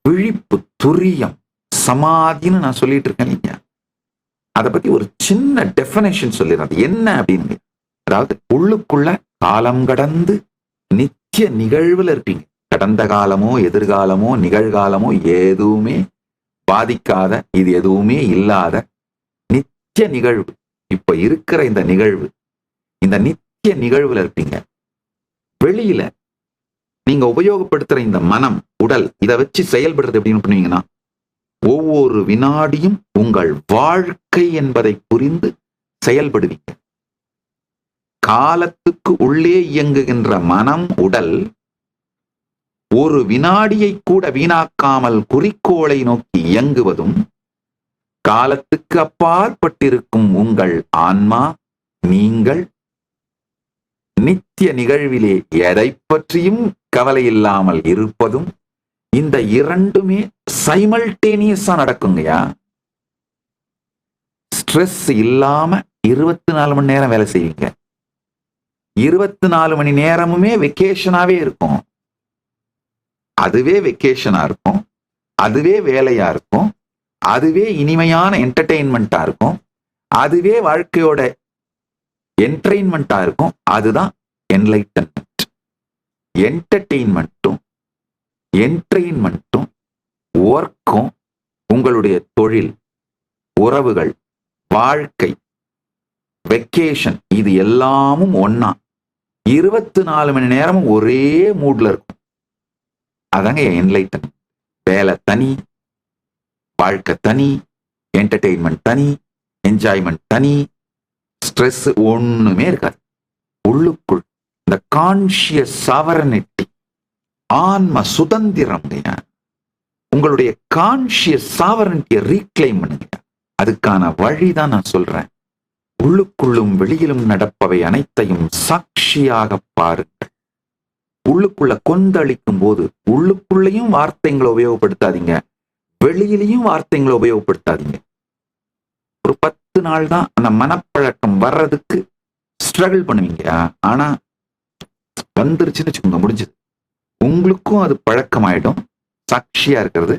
விழிப்பு துரியம் சமாதின்னு நான் சொல்லிட்டு இருக்கேன் இல்லைங்க, அதை பத்தி ஒரு சின்ன டெஃபினேஷன் சொல்லிடுறேன். அது என்ன அப்படின்னு, அதாவது உள்ளுக்குள்ள காலம் கடந்து நித்திய நிகழ்வுல இருப்பீங்க. கடந்த காலமோ எதிர்காலமோ நிகழ்காலமோ எதுவுமே பாதிக்காத, இது எதுவுமே இல்லாத நித்திய நிகழ்வு. இப்ப இருக்கிற இந்த நிகழ்வு, இந்த நித்திய நிகழ்வுல இருப்பீங்க. வெளியில நீங்க உபயோகப்படுத்துற இந்த மனம், உடல், இதை வச்சு செயல்படுறது எப்படின்னு பண்ணுவீங்கன்னா, ஒவ்வொரு வினாடியும் உங்கள் வாழ்க்கை என்பதை புரிந்து செயல்படுவீங்க. காலத்துக்கு உள்ளே இயங்குகின்ற மனம், உடல் ஒரு வினாடியை கூட வீணாக்காமல் குறிக்கோளை நோக்கி இயங்குவதும், காலத்துக்கு அப்பாற்பட்டிருக்கும் உங்கள் ஆன்மா, நீங்கள் நித்திய நிகழ்விலே எதை பற்றியும் கவலை இல்லாமல் இருப்பதும், இந்த இரண்டுமே சைமல்டேனியஸா நடக்குங்கயா. ஸ்ட்ரெஸ் இல்லாம 24 மணி நேரம் வேலை செய்வீங்க. 24 மணி நேரமுமே வெக்கேஷனாவே இருக்கும். அதுவே வெக்கேஷனா இருக்கும், அதுவே வேலையா இருக்கும், அதுவே இனிமையான என்டர்டெயின்மெண்டா இருக்கும், அதுவே வாழ்க்கையோட என்டர்டெயின்மெண்டா இருக்கும். அதுதான் என்லைட்டன்மெண்ட். என்டர்டெயின்மெண்ட்டும் என்டர்டெயின்மெண்ட்டும் ஒர்க்கும், உங்களுடைய தொழில், உறவுகள், வாழ்க்கை, வெக்கேஷன், இது எல்லாமும் ஒன்னா 24 மணி நேரமும் ஒரே மூட்ல இருக்கும். அதாங்க என்லைட்டன். வேலை தனி, வாழ்க்கை தனி, என்டர்டெயின்மெண்ட் தனி, என்ஜாய்மெண்ட் தனி, ஸ்ட்ரெஸ் ஒண்ணுமே இருக்காது. உள்ளுக்குள் இந்த கான்ஷியஸ் சாவரனிட்டி, ஆன்ம சுதந்திரம், உங்களுடைய கான்ஷியஸ் சாவரனிட்டியை ரீக்ளைம் பண்ணுங்க. அதுக்கான வழிதான் நான் சொல்றேன். உள்ளுக்குள்ளும் வெளியிலும் நடப்பவை அனைத்தையும் சாட்சியாக பாருங்கள். உள்ளுக்குள்ள கொந்தளிக்கும் போது உள்ளுக்குள்ளையும் வார்த்தைகளை உபயோகப்படுத்தாதீங்க, வெளியிலையும் வார்த்தைகளை உபயோகப்படுத்தாதீங்க. ஒரு 10 நாள் தான் அந்த மனப்பழக்கம் வர்றதுக்கு ஸ்ட்ரகிள் பண்ணுவீங்க. ஆனா வந்துருச்சுன்னு வச்சுக்கோங்க, முடிஞ்சது. உங்களுக்கும் அது பழக்கமாயிடும். சாட்சியா இருக்கிறது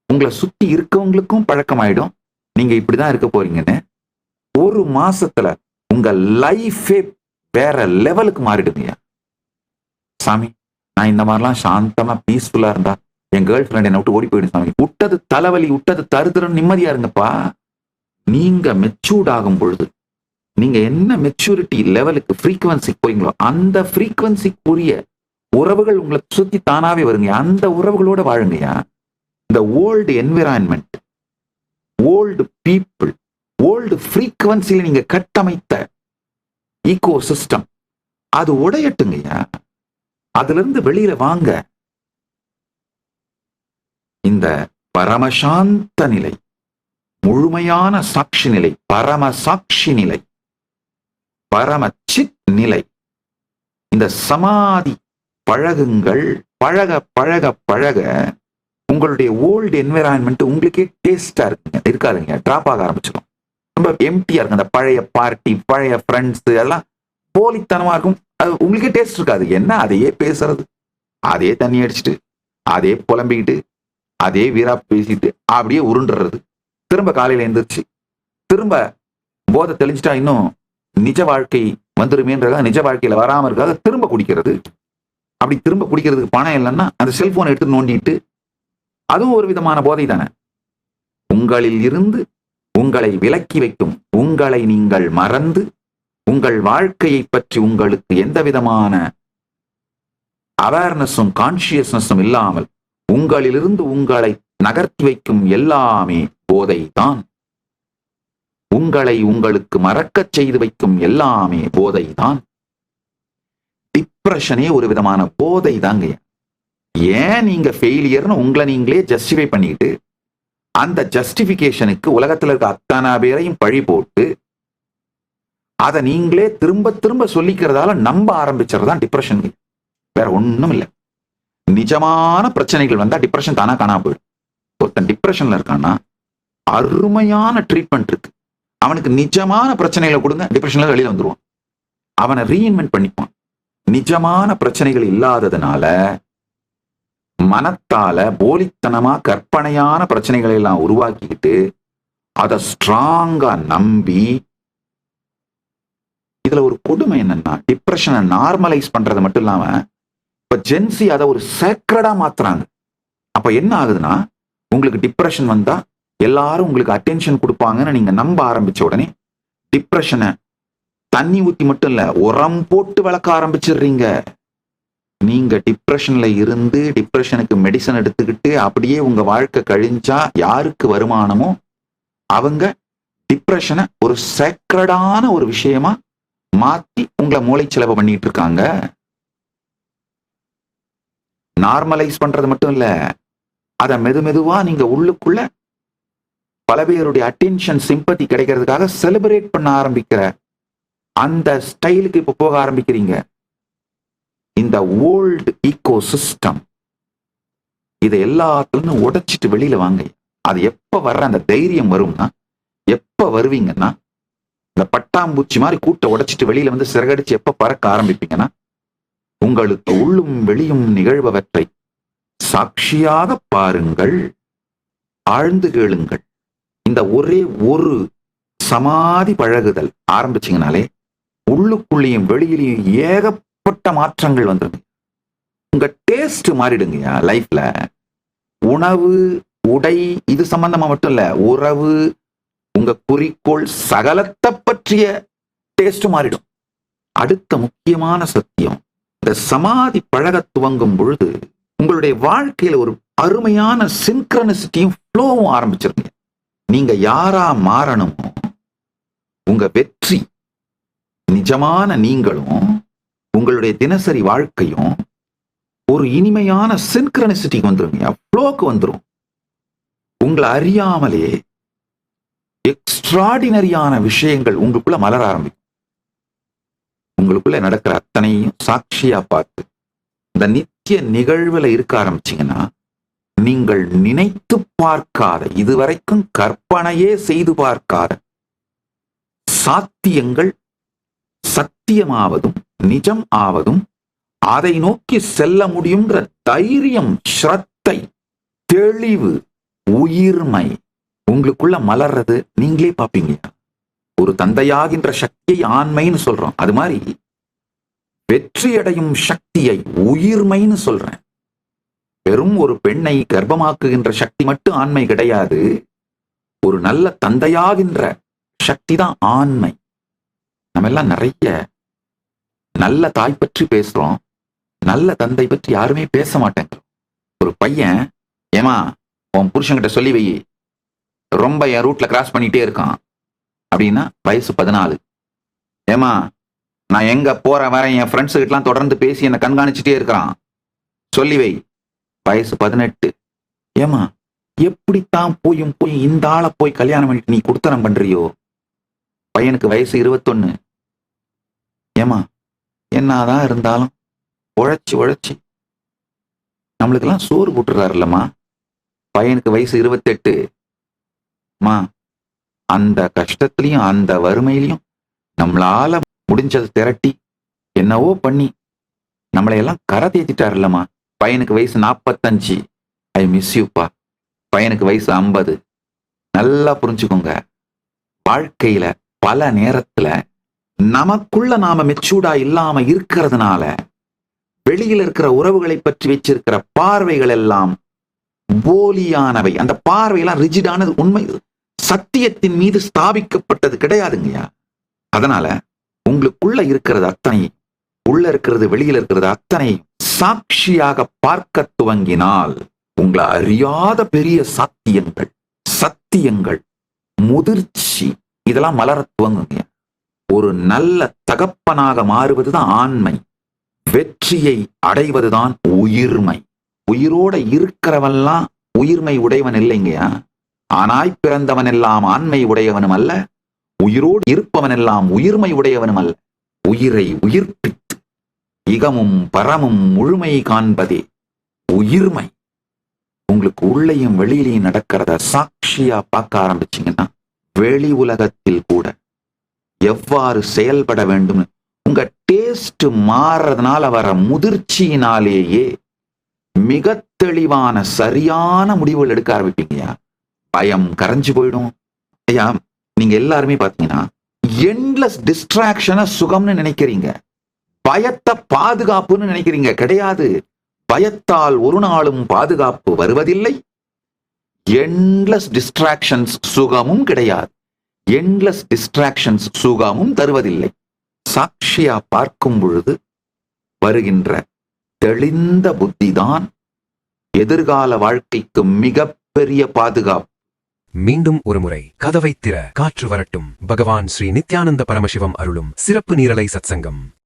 உங்களை சுத்தி இருக்கவங்களுக்கும் பழக்கமாயிடும். நீங்க இப்படிதான் இருக்க போறீங்கன்னு. ஒரு மாசத்துல உங்க லைஃபே வேற லெவலுக்கு மாறிடுங்க. சாமி, நான் இந்த மாதிரிலாம் சாந்தமா பீஸ்ஃபுல்லா இருந்தா என் கேர்ள் ஃப்ரெண்ட் என்னை விட்டு ஓடி போயிடும் சாமி. விட்டது தலைவலி, விட்டது தருதரன், நிம்மதியா இருங்கப்பா. நீங்க மெச்சூர்ட் ஆகும் பொழுது, நீங்க என்ன மெச்சூரிட்டி லெவலுக்கு ஃப்ரீக்வன்சி போறீங்களோ அந்த ஃப்ரீக்வன்சிக்குரிய உறவுகள் உங்களை சுத்தி தானாவே வருங்க. அந்த உறவுகளோட வாழுங்கயா. இந்த old environment, old people, old ஃப்ரீக்வன்சியில நீங்க கட்டமைத்த ஈகோ சிஸ்டம், அது உடையட்டுங்கய்யா. அதுல இருந்து வெளியில வாங்க. இந்த பரமசாந்த நிலை, முழுமையான சாட்சி நிலை, பரம சாட்சி நிலை, பரம சித் நிலை, இந்த சமாதி பழகுங்கள். பழக பழக பழக உங்களுடைய ஓல்டு என்விரான்மெண்ட் உங்களுக்கே டேஸ்டா இருக்காதுங்க. டிராப் ஆக ஆரம்பிச்சிடும். ரொம்ப எம்டியா இருக்கும். அந்த பழைய பார்ட்டி, பழைய ஃப்ரெண்ட்ஸ் எல்லாம் போலித்தனமா இருக்கும். அது உங்களுக்கே டேஸ்ட் இருக்காது. என்ன அதையே பேசுறது, அதே தண்ணி அடிச்சுட்டு, அதே புலம்பிக்கிட்டு, அதே வீரா பேசிட்டு அப்படியே உருண்டுறது. திரும்ப காலையில எழுந்திரிச்சு திரும்ப போதை தெளிஞ்சிட்டா இன்னும் நிஜ வாழ்க்கை வந்துருமேன்றதா, நிஜ வாழ்க்கையில வராம இருக்காது திரும்ப குடிக்கிறது. அப்படி திரும்ப குடிக்கிறதுக்கு பணம் இல்லைன்னா அந்த செல்போனை எடுத்து நோண்டிட்டு, அதுவும் ஒரு விதமான போதை தானே. உங்களில் இருந்து உங்களை விலக்கி வைக்கும், உங்களை நீங்கள் மறந்து உங்கள் வாழ்க்கையை பற்றி உங்களுக்கு எந்த விதமான அவேர்னஸும் கான்சியஸ்னஸும் இல்லாமல் உங்களிலிருந்து உங்களை நகர்த்தி வைக்கும் எல்லாமே போதை தான். உங்களை உங்களுக்கு மறக்கச் செய்து வைக்கும் எல்லாமே போதை தான். டிப்ரெஷனே ஒரு விதமான போதை தாங்க. ஏன் நீங்க ஃபெயிலியர்னு உங்களை நீங்களே ஜஸ்டிஃபை பண்ணிட்டு, அந்த ஜஸ்டிபிகேஷனுக்கு உலகத்துல இருக்க அத்தனை பேரையும் பழி போட்டு அதை நீங்களே திரும்ப திரும்ப சொல்லிக்கிறதால நம்ப ஆரம்பிச்சதுதான் டிப்ரெஷன். வேற ஒண்ணும் இல்லை. நிஜமான பிரச்சனைகள் வந்தா டிப்ரெஷன் தானா காணாம போயிடும். ஒருத்தன் டிப்ரெஷன்ல இருக்கான்னா அருமையான ட்ரீட்மெண்ட் இருக்கு. அவனுக்கு நிஜமான பிரச்சனைகளை கொடுங்க, டிப்ரெஷன்ல வெளியில வந்துருவான். அவனை ரீஇன்வென்ட் பண்ணிப்பான். நிஜமான பிரச்சனைகள் இல்லாததுனால மனத்தால போலித்தனமா கற்பனையான பிரச்சனைகளை எல்லாம் உருவாக்கிக்கிட்டு அதை ஸ்ட்ராங்கா நம்பி, இதுல ஒரு கொடுமை என்னன்னா, டிப்ரெஷனை நார்மலைஸ் பண்றது மட்டும் இல்லாம இப்ப ஜென்சி அதை ஒரு சேக்ரடா மாத்துறாங்க. அப்ப என்ன ஆகுதுன்னா, உங்களுக்கு டிப்ரெஷன் வந்தா எல்லாரும் உங்களுக்கு அட்டென்ஷன் கொடுப்பாங்கன்னு நீங்க நம்ப ஆரம்பிச்ச உடனே டிப்ரெஷனை தண்ணி ஊத்தி மட்டும் இல்ல, உரம் போட்டு வளர்க்க ஆரம்பிச்சிடுறீங்க. நீங்க டிப்ரெஷன்ல இருந்து டிப்ரெஷனுக்கு மெடிசன் எடுத்துக்கிட்டு அப்படியே உங்க வாழ்க்கை கழிஞ்சா யாருக்கு வருமானமோ அவங்க டிப்ரெஷனை ஒரு சேக்ரடான ஒரு விஷயமா மாத்தி உங்களை மூளை செலவு பண்ணிட்டு இருக்காங்க. நார்மலைஸ் பண்றது மட்டும் இல்ல, அத மெதுவா நீங்க உள்ளுக்குள்ள பல பேருடைய அட்டென்ஷன் சிம்பத்தி கிடைக்கிறதுக்காக செலிப்ரேட் பண்ண ஆரம்பிக்கிற அந்த ஸ்டைலுக்கு இப்ப போக ஆரம்பிக்கிறீங்க. இந்த ஓல்டு ஈகோ சிஸ்டம் இதை எல்லாத்துலயும் உடைச்சிட்டு வெளியில வாங்க. அது எப்ப வர்ற அந்த தைரியம் வரும்னா, எப்ப வருவீங்கன்னா, இந்த பட்டாம்பூச்சி மாதிரி கூட்ட உடைச்சிட்டு வெளியில வந்து சிறகடிச்சு எப்ப பறக்க ஆரம்பிப்பீங்கன்னா, உங்களுக்கு உள்ளும் வெளியும் நிகழ்பவற்றை சாட்சியாக பாருங்கள், ஆழ்ந்து கேளுங்கள். இந்த ஒரே ஒரு சமாதி பழகுதல் ஆரம்பிச்சீங்கனாலே உள்ளுக்குள்ளேயும் வெளியிலையும் ஏகப்பட்ட மாற்றங்கள் வந்துருங்க. உங்க டேஸ்ட் மாறிடுங்க லைஃப்ல. உணவு, உடை, இது சம்பந்தமா மட்டும் இல்ல, உறவு, உங்க குறிக்கோள், சகலத்தை பற்றிய டேஸ்ட் மாறிடும். அடுத்த முக்கியமான சத்தியம், இந்த சமாதி பழக துவங்கும் பொழுது உங்களுடைய வாழ்க்கையில ஒரு அருமையான சின்க்ரனிசிட்டியும் ஃப்ளோவும் ஆரம்பிச்சிருங்க. நீங்க யாரா மாறணுமோ, உங்க வெற்றி, நிஜமான நீங்களும் உங்களுடைய தினசரி வாழ்க்கையும் ஒரு இனிமையான சின்க்ரனிசிட்டிக்கு வந்துருங்க, ஃப்ளோக்கு வந்துரும். உங்களை அறியாமலே எக்ஸ்ட்ராடினரியான விஷயங்கள் உங்களுக்குள்ள மலர ஆரம்பிக்கும். உங்களுக்குள்ள நடக்கிற அத்தனையும் சாட்சியா பார்த்து இந்த நித்திய நிகழ்வுல இருக்க ஆரம்பிச்சீங்கன்னா, நீங்கள் நினைத்து பார்க்காத, இதுவரைக்கும் கற்பனையே செய்து பார்க்காத சாத்தியங்கள் சத்தியமாவதும் நிஜம் ஆவதும், அதை நோக்கி செல்ல முடியுங்கிற தைரியம், ஸ்ரத்தை, தெளிவு, உயிர்மை உங்களுக்குள்ள மலர்றது நீங்களே பார்ப்பீங்க. ஒரு தந்தையாகின்ற சக்தியை ஆண்மைன்னு சொல்றோம், அது மாதிரி வெற்றியடையும் சக்தியை உயிர்மைன்னு சொல்றேன். வெறும் ஒரு பெண்ணை கர்ப்பமாக்குகின்ற சக்தி மட்டும் ஆண்மை கிடையாது. ஒரு நல்ல தந்தையாகின்ற சக்தி தான் ஆண்மை. நம்ம எல்லாம் நிறைய நல்ல தாய் பற்றி பேசுறோம், நல்ல தந்தை பற்றி யாருமே பேச மாட்டேங்க. ஒரு பையன், ஏமா உன் புருஷன்கிட்ட சொல்லி வை, ரொம்ப என் ரூட்ல கிராஸ் பண்ணிட்டே இருக்கான் அப்படின்னா வயசு 14. ஏமா நான் எங்க போற வர என் ஃப்ரெண்ட்ஸு கிட்டலாம் தொடர்ந்து பேசி என்னை கண்காணிச்சுட்டே இருக்கிறான், சொல்லி வை, வயசு 18. ஏமா எப்படித்தான் போய் இந்த ஆளை போய் கல்யாணம் பண்ணிட்டு நீ குடுத்தனம் பண்றியோ, பையனுக்கு வயசு 21. ஏமா என்னதான் இருந்தாலும் உழைச்சி நம்மளுக்கெல்லாம் சோறு போட்டுறாருல்லம்மா, பையனுக்கு வயசு 28. மா அந்த கஷ்டத்திலையும் அந்த வறுமையிலையும் நம்மளால முடிஞ்சதை திரட்டி என்னவோ பண்ணி நம்மளையெல்லாம் கரை தேத்திட்டாருல்லம்மா, பையனுக்கு வயசு 45. ஐ மிஸ் யூப்பா, பையனுக்கு வயசு 50. நல்லா புரிஞ்சுக்கோங்க, வாழ்க்கையில பல நேரத்துல நமக்குள்ள நாம மெச்சூர்டா இல்லாம இருக்கிறதுனால வெளியில இருக்கிற உறவுகளை பற்றி வச்சிருக்கிற பார்வைகள் எல்லாம் போலியானவை. அந்த பார்வையெல்லாம் ரிஜிடானது, உண்மை சத்தியத்தின் மீது ஸ்தாபிக்கப்பட்டது கிடையாதுங்கய்யா. அதனால உங்களுக்குள்ள இருக்கிறது அத்தனை, உள்ள இருக்கிறது வெளியில இருக்கிறது அத்தனை சாட்சியாக பார்க்க துவங்கினால் உங்களை அறியாத பெரிய சத்தியங்கள், முதிர்ச்சி, இதெல்லாம் மலர துவங்குங்க. ஒரு நல்ல தகப்பனாக மாறுவதுதான் ஆண்மை, வெற்றியை அடைவதுதான் உயிர்மை. உயிரோட இருக்கிறவன்லாம் உயிர்மை உடையவன் இல்லைங்கயா. ஆனாய் பிறந்தவன் எல்லாம் ஆண்மை உடையவனும் அல்ல, உயிரோடு இருப்பவன் எல்லாம் உயிர்மை உடையவனும் அல்ல. உயிரை உயிர்ப்பித்து இகமும் பரமும் முழுமை காண்பதே உயிர்மை. உங்களுக்கு உள்ளேயும் வெளியிலையும் நடக்கிறத சாட்சியா பார்க்க ஆரம்பிச்சீங்கன்னா, வெளி உலகத்தில் கூட எவ்வாறு செயல்பட வேண்டும், உங்க டேஸ்ட் மாறுறதுனால வர முதிர்ச்சியினாலேயே மிக தெளிவான சரியான முடிவுகள் எடுக்க ஆரம்பிப்பீங்கயா. பயம் கரைஞ்சு போயிடும். ஐயா, நீங்க எல்லாருமே பாத்தீங்கன்னா எண்ட்லெஸ் டிஸ்ட்ராக்ஷனை சுகம்னு நினைக்கிறீங்க, பயத்தை பாதுகாப்புன்னு நினைக்கிறீங்க. கிடையாது. பயத்தால் ஒரு நாளும் பாதுகாப்பு வருவதில்லை. எண்ட்லெஸ் டிஸ்ட்ராக்ஷன்ஸ் சுகமும் கிடையாது. எண்ட்லெஸ் டிஸ்ட்ராக்ஷன்ஸ் சுகமும் தருவதில்லை. சாட்சியா பார்க்கும் பொழுது வருகின்ற தெளிந்த புத்திதான் எதிர்கால வாழ்க்கைக்கு மிகப்பெரிய பாதுகாப்பு. மீண்டும் ஒருமுறை கதவை திற, காற்று வரட்டும். பகவான் ஸ்ரீ நித்யானந்த பரமசிவம் அருளும் சிறப்பு நீரலை சத்சங்கம்.